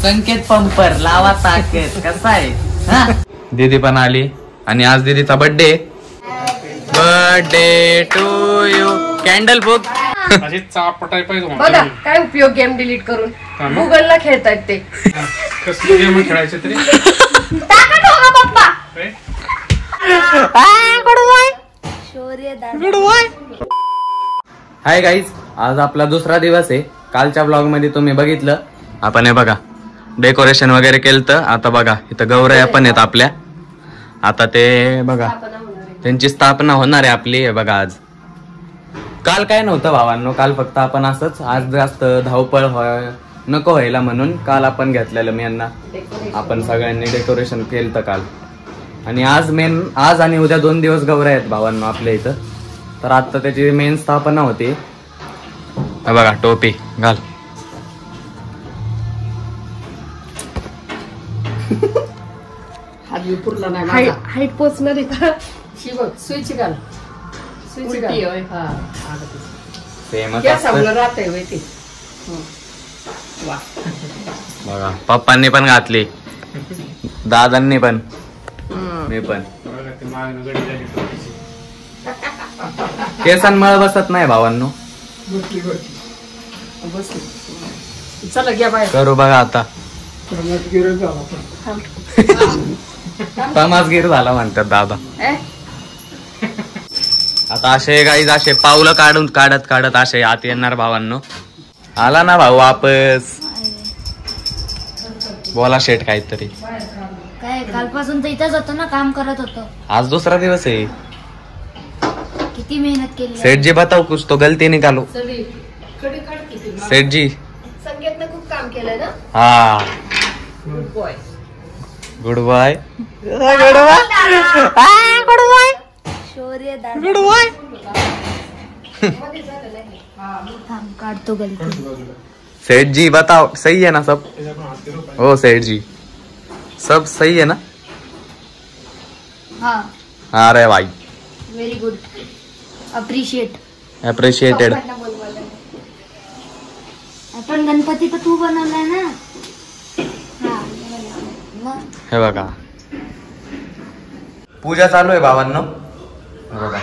संकेत पंपर लावा ताकद कसा आहे. दीदी पण आली आणि आज दीदीचा birthday. Birthday to you. Candle फुक. बघा काय उपयोग गेम डिलीट करून. गुगलला खेळतायत ते. कसली गेम खेळायचे तरी. हाय गाईज, आज आपला दुसरा दिवस आहे. कालच्या ब्लॉग मध्ये तुम्ही बघितलं आपण हे बघा डेकोरेशन वगैरे केलं. आता बघा इथं गौरया पण आहेत आपल्या. आता ते बघा त्यांची स्थापना होणार आहे आपली. हे बघा आज काल काय नव्हतं भावांनो. काल फक्त आपण असंच आज जास्त धावपळ नको व्हायला म्हणून काल आपण घेतलेलं मेनना. आपण सगळ्यांनी डेकोरेशन केलं काल. आणि आज आणि उद्या 2 दिवस गौरया आहेत भावांनो आपल्या इथं. तर आता त्याची मेन स्थापना होती. हे बघा टोपी घाल. हाईट पोचणार आहे का. स्विच घाल. बघा पप्पांनी पण घातली, दादांनी पण, मी पण. केसांमुळे बसत नाही भावांनो. चला घ्या बाहेर करू बघा आता. तमासगीर झाला म्हणतात दादा. आता असे गाईज असे पावलं काढत असे आत येणार भावांनो. आला ना भाऊ वापस. बोला शेठ काहीतरी. काय कालपासून तर इथंच होतो ना, काम करत होतो. आज दुसरा दिवस आहे. किती मेहनत केली. सेठ जी बताओ कुछ तो गलती निकालो. सेठ जी संकेतनं खूप काम केलंय ना. हा good boy. Goodbye. Good boy. काढतो गलती. सेठ जी बताओ सही है ना सब. ओ सेठ जी सब सही है ना. हाँ अरे भाई व्हेरी गुड. अप्रिशिएटेड. आपण गणपती तर तू बनवलाय ना. हे बघा पूजा चालू आहे बाबांनो. बघा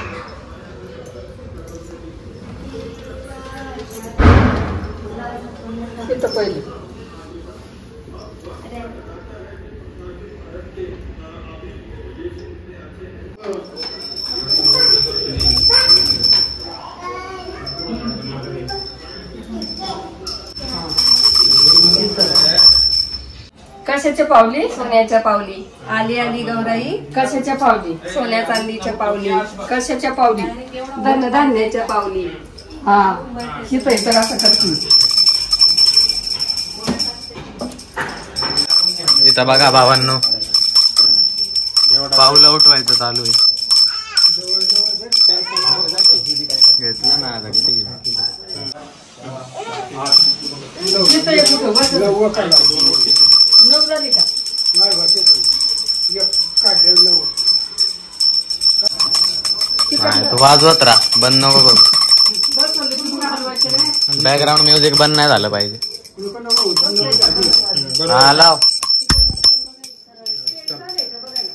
पहिले कशाच्या पावली. सोन्याच्या पावली. आली आली गौराई कशाच्या पावली. सोन्या चांदीच्या पावली. कशाच्या पावली. धनधान्याच्या पावली. हा हित तर असं करते. इथं बघा भावांनो पाऊलं उठवायचं चालू आहे. घेतलं ना आता किती घेऊ. तू वाजवत राहा, बंद नको करू. बॅकग्राऊंड म्युझिक बंद नाही झालं पाहिजे. हा लाव.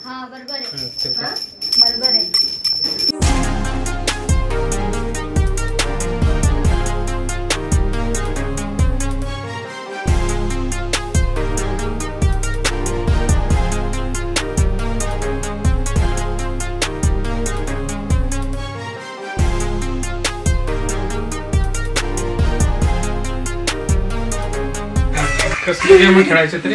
हा बरोबर आहे. बरोबर आहे. कसली गेम खेळायचे तरी.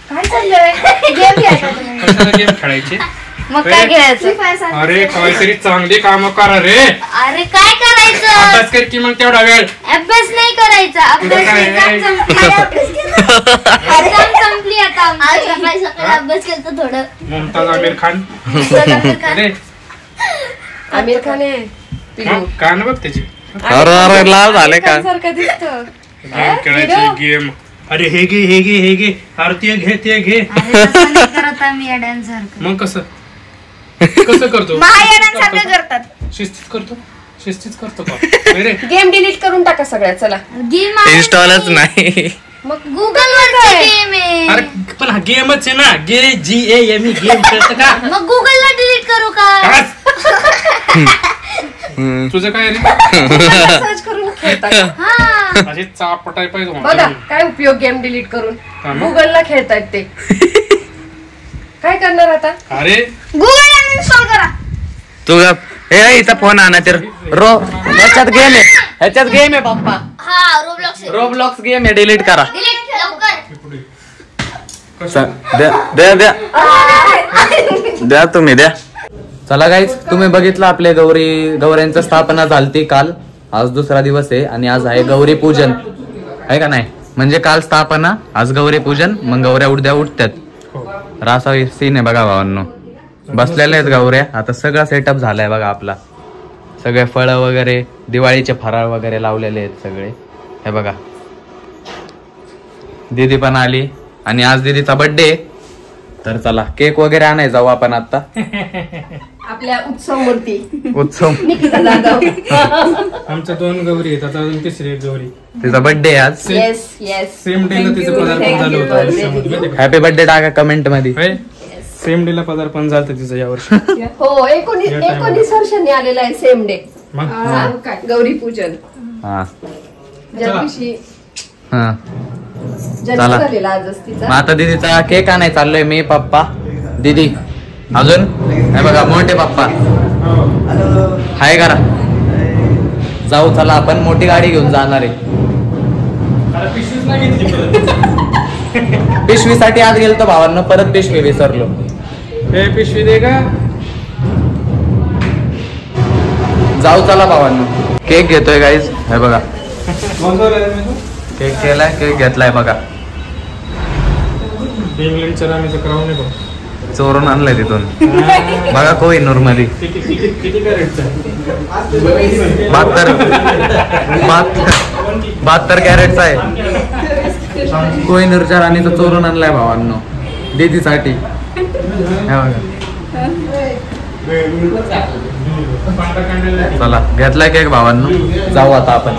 काय चाललंय. गेम खेळायचे. मग काय घ्यायचं. अरे काहीतरी चांगली काम करा रे. अरे काय करायचं. अभ्यास कर की मग तेवढा वेळ. अभ्यास नाही करायचा. अभ्यास संपली आता. सकाळी अभ्यास केलं थोडं. मुमताज आमिर खान. आमिर खान आहे. कान बघ त्याची. अरे लाल झाले का. गेम खेळायचे गेम. अरे हे घे अरे ते घे. करत आम्ही येड्यांसारखं. मग कसं करतो. महायड्यांसारखं करतात. शिस्तीत करतो. शिस्तीच करतो का अरे गेम डिलीट करून टाका सगळ्या. चला गेम इन्स्टॉलच नाही. मग गुगल वरचा गेम आहे. अरे पण हा गेमच आहे ना. GAME गेम खेळत का? मग गुगलला डिलीट करू का? तुझं काय रे? सर्च करून खेळता का? हा असे चापटाय पाहिजे बघा काय उपयोग गेम डिलीट करून. गुगलला खेळतायत ते. काय करणार आता? अरे गुगल अनइन्स्टॉल करा. तू इथं फोन आणा तर ह्याच्यात गेम आहे. ह्याच्यात गेम आहे पप्पा. हा रोब्लॉक्स रोब्लॉक्स गेम आहे. डिलीट करा. डिलीट लवकर. द्या द्या द्या तुम्ही द्या. चला गाईज तुम्ही बघितलं आपले गौऱ्यांची स्थापना झालती काल. आज दुसरा दिवस आहे आणि आज आहे गौरी पूजन आहे का नाही. म्हणजे काल स्थापना आज गौरी पूजन मग गौऱ्या उद्या उठतात. तर असा सीन आहे बघा भावांनो. बसलेल्या आहेत गौऱ्या. आता सगळा सेटअप झालाय बघा आपला. सगळे फळं वगैरे दिवाळीचे फराळ वगैरे लावलेले आहेत सगळे. हे बघा दीदी पण आली आणि आज दीदीचा बर्थडे. तर चला केक वगैरे आणाय जाऊ आपण आता. आपल्या उत्सव मूर्ती उत्सव निकिता जाधव. आमच्या 2 गौरी आहेत. आता अजून तिसरी एक गौरी. तिचा बर्थडे आज. येस येस सेम डेला तिचं पदार्पण झालं होतं आयुष्यामध्ये. हॅपी बर्थडे टाका कमेंट मध्ये. सेम डेला पदार्पण झालं तिचं यावर्षी. हो 19 वर्षांनी आलेला आहे सेम डे. गौरी पूजन हा ज्या दिवशी हा जन्म चला. झालेला आजच तिचा. मग आता दीदीचा केक आणाय चाललोय मी पप्पा दीदी अजून हे बघा मोठे पप्पा हाय करा. जाऊ चला आपण मोठी गाडी घेऊन जाणार आहे. पिशवीसाठी आज गेलतो भावांना परत पिशवी विसरलो. हे पिशवी दे का? जाऊ चला भावांनो. केक घेतोय गाईज. हे बघा केक केलाय. केक घेतलाय बघा. इंग्लंडच्या राणीचं क्राऊन आहे बघ. चोरून आणलंय तिथून बघा कोहिनूर मध्ये. किती कॅरेटचं? 72 कॅरेटचा आहे. कोहिनूरच्या राणीचं चोरून आणलाय भावांनो दीदीसाठी. चला घेतलाय केक भावांनो. जाऊ आता आपण.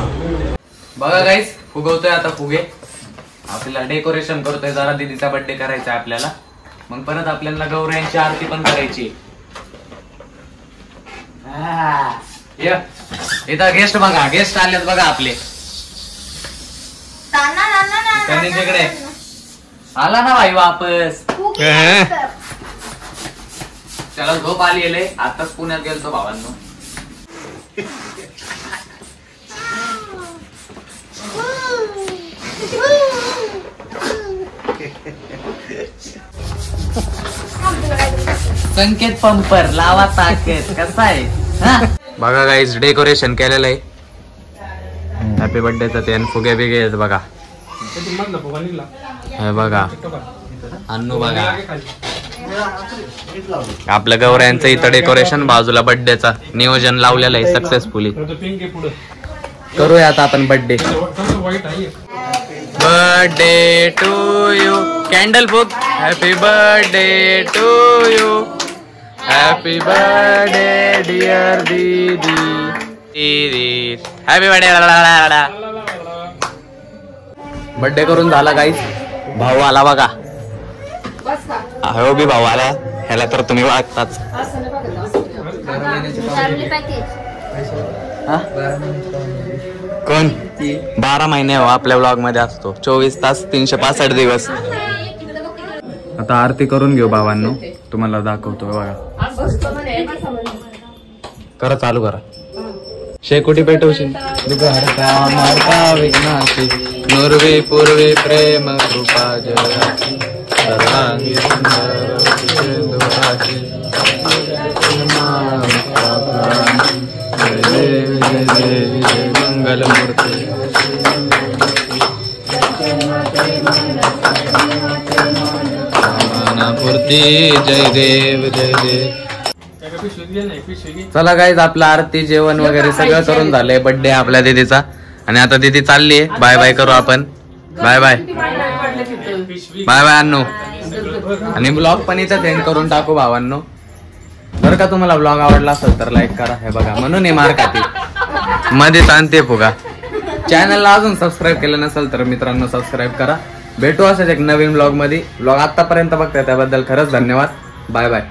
बघा गाईस फुगवतोय आता फुगे. आपल्याला डेकोरेशन करतोय. जरा दीदीचा बर्थडे करायचा आहे आपल्याला. मग परत आपल्याला गौऱ्यांची आरती पण करायची. इथं गेस्ट बघा. गेस्ट आलेत बघा आपले. त्यांनी तिकडे आला ना भाई वापस. त्याला झोप आली आहे. आताच पुण्यात गेलतो भावांनो. संकेत पंपर लावा ताकद कसा आहे. बघा गाईज डेकोरेशन केलेलं आहे. हॅपी बर्थडेचं ते फुगे बिगे आहेत बघा. हे बघा अन्नू बघा. आपल्या गौऱ्यांचं इथं डेकोरेशन बाजूला बर्थडेचा नियोजन लावलेलं आहे सक्सेसफुली. करूया आता आपण birthday. Birthday to you. Candle फुग. Happy birthday to you. Happy birthday dear didi. दीदी हॅपी बर्थडे. बर्थडे करून झाला गाईस. भाऊ आला बघा. हो बी भाऊ आला. ह्याला तर तुम्ही वागताच. कोण 12 महिने हो आपल्या ब्लॉग मध्ये असतो. 24 तास 365 दिवस. आता आरती करून घेऊ भावांनो. तुम्हाला दाखवतो बघा. करा चालू करा. शेकोटी पेटवशील. विघ्नाशी नुर्वी पूर्वी प्रेम कृपा जयाची सर्वांगी सुंदर दुराची जय जय जय जय मंगल मूर्ती. पूर्ती जय देव जय देव. चला गाईज आपलं आरती जेवण वगैरे सगळं करून झालंय. बर्थडे आपल्या दीदीचा. आणि आता दीदी चालली आहे. बाय बाय करू आपण. Bye bye bye bye Annu. आणि ब्लॉग पण इथं सेंड करून टाकू भावांनो. बरं का तुम्हाला ब्लॉग आवडला असेल तर लाईक करा. हे बघा म्हणून हे मार खाते. मध्येच आणते फुगा. चॅनलला अजून सबस्क्राईब केलं नसेल तर मित्रांनो सबस्क्राईब करा. भेटू अशाच एक नवीन ब्लॉग मध्ये. ब्लॉग आतापर्यंत बघताय त्याबद्दल खरंच धन्यवाद. Bye bye.